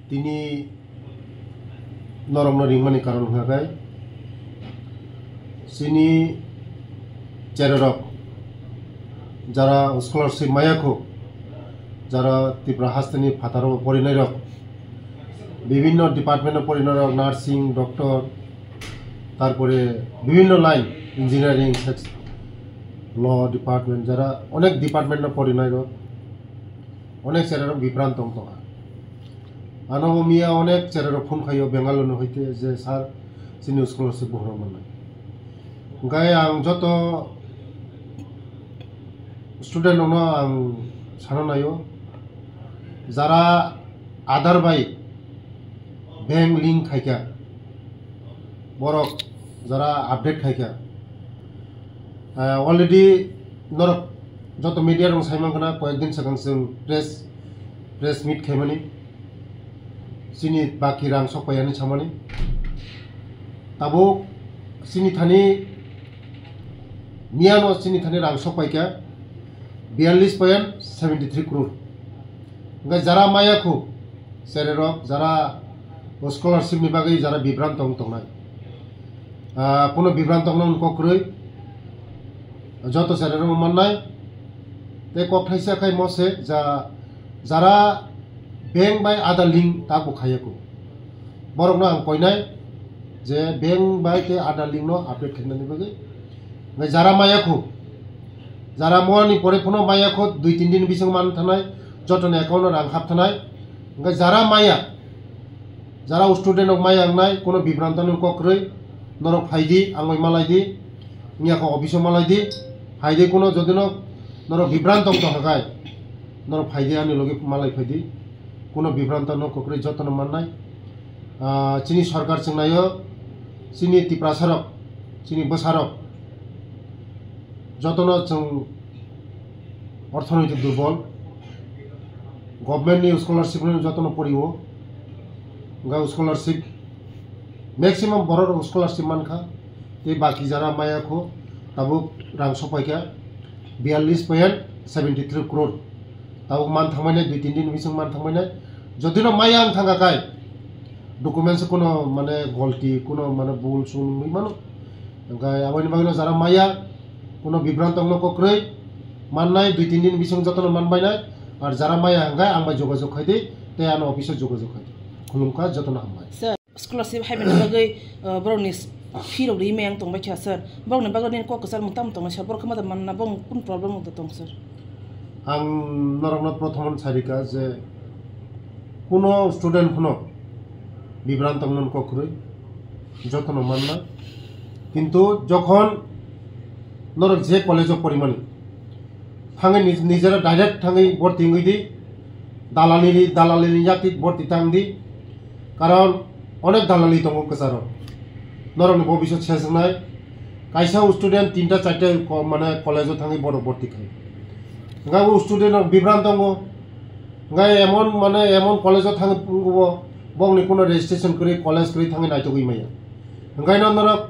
তিনি নরম রিংমানি কারণ হাগাই সিনি চেররক যারা স্কলারশিপ মায়াখো যারা ত্রিপুরা হাস্তানি ফাতারো পরিণয়রক বিভিন্ন ডিপার্টমেন্ট পরিণয়রক নার্সিং ডক্টর তারপরে বিভিন্ন লাইন ইঞ্জিনিয়ারিং ল ডিপার্টমেন্ট যারা অনেক ডিপার্টমেন্ট পরিণয়রক অনেক চেররক বিভ্রান্ত দা আনব মিয়া অনেক চেররক ফোন খাইও বেঙ্গালুরু হইতে যে স্যার সিনি স্কলারশিপ বহর মানে গায়ে আং যত স্টুডেন্ট আং সানাयो যারা আধার বাই ব্যাংক লিঙ্ক খাইকা বরক যারা আপডেট খাইকা অলরেডি নরক যত মিডিয়া রং সাইমাंगना কয়েকদিন सिगां जों प्रेस मिट खाइमानि सिनि बाकी रां सपायानि सामानि ताबो सिनि थानि मियानो सिनि थानि रां सपायका 42.73 करोड़ যারা মায়াখো সেরেরক যারা স্কলারশিপ नि बागै যারা বিভ্রান্ত দंनाय কোনো বিভ্রান্ত কক্রই যত সেরেরক মাননাय তে কক্রাইসা খাই মসে যারা ব্যাংক বাই আধার লিঙ্ক তাবো খায়াকো বরকনা आं কইনাय যে ব্যাংক বাই তে আধার লিঙ্ক नो আপডেট খাইनानि बागै যারা মায়াখো যারা মনি পরে ফোন মায়াখো 2-3 दिन बिसं मान थानाय যতন অ্যাকাউন্ট রাং হাবথানাय যারা মায়া যারা স্টুডেন্ট মায়া आंनाय কোনো বিভ্রান্ত কক্রই নরক ফাইদি आंबाय मालायदि नियाखौ অফিসও मालायदि फायदि কোনো যদিন নরক বিভ্রান্ত হগায় নরক ফাইদি আনি লগে মালাই ফাইদি কোনো বিভ্রান্ত কক্রই যতন মাননাय চিনি সরকার চিংনাयो চিনি ত্রিপ্রাসারক চিনি বসারক যতন जों অর্থনৈতিক দুর্বল गवर्नमेंट नि स्कॉलरशिप जतन पड़ियो गा स्कॉलरशिप मैक्सिमम बरर स्कॉलरशिप मानखा ते बाकी जरा मायाखो ताबो रां सपायका 42.73 करोड़ ताबो मान थांमाने 2-3 दिन बिसं मान थांमाने जदिनो माया आं थांगाखाय डकुमेंट्स कोनो माने गलती कोनो माने भूल सुन मानो गाय आबानि बागनो जरा माया कोनो बिभ्रांत कक्रै माननाय 2-3 दिन बिसं जतन मानबायनाय और जरा माया हंगाय आंबाय जोगाजोग खायदि ते आन अफिस जोगाजोग खायदि खुलुमखा जतन हामबाय सर स्कॉलरशिप हाइबेन बागै ब्राउनि फील रि मेंग तंबाय छ सर ब्राउनि बागै को कसर मुताम तंग सर बर खमा मानना बं कुन प्रॉब्लम होता तंग सर आं नरमना प्रथम सारिका जे कोनो स्टूडेंट फनो বিভ্রান্ত কক্রই যতন মাননা কিন্তু যখন নরক যে কলেজ পরিমাণে थांगे निजेरा डायरेक्ट थांगे भर्ती गई दालाली जाति भर्ती थांगी कारण अनेक दालाली दंग कसारो नरक भविष्य सेजनाय कायसा स्टूडेंट 3-4 माने कलेज थांगे बड़ भर्ती खाई गाव स्टूडेंट विभ्रांत दंग गाय एमन माने एमन कलेज थांगे बंगनि कोनो रेजिस्ट्रेशन करी कलेज करी थांगे नायतो गई माया गाय नरक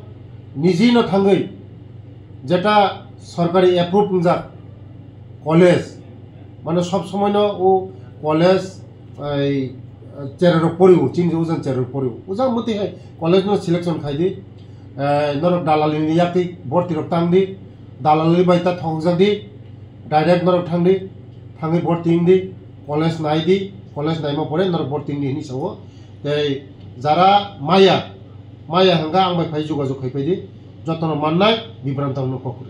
निजिनो थांगे जेटा सरकारी एप्रुव जा कलेज माने सब समय न ओ कलेज चेरर पड़ियो 3,000 चेरर पड़ियो उजा मते है कलेज न सिलेक्शन खाइदि नरक दालाली याति भर्ती रक तांगदि दालाली बायता थंगजादि डायरेक्ट नरक थांदि थांगे भर्ती इंदि कलेज नायदि कलेज नायमा परे नरक भर्ती इंदि हिनि सावो ते जारा माया हंगा आंबाय फाय जोगाजोग खाइफायदि जतन माननाय बिभ्रांत कक्रै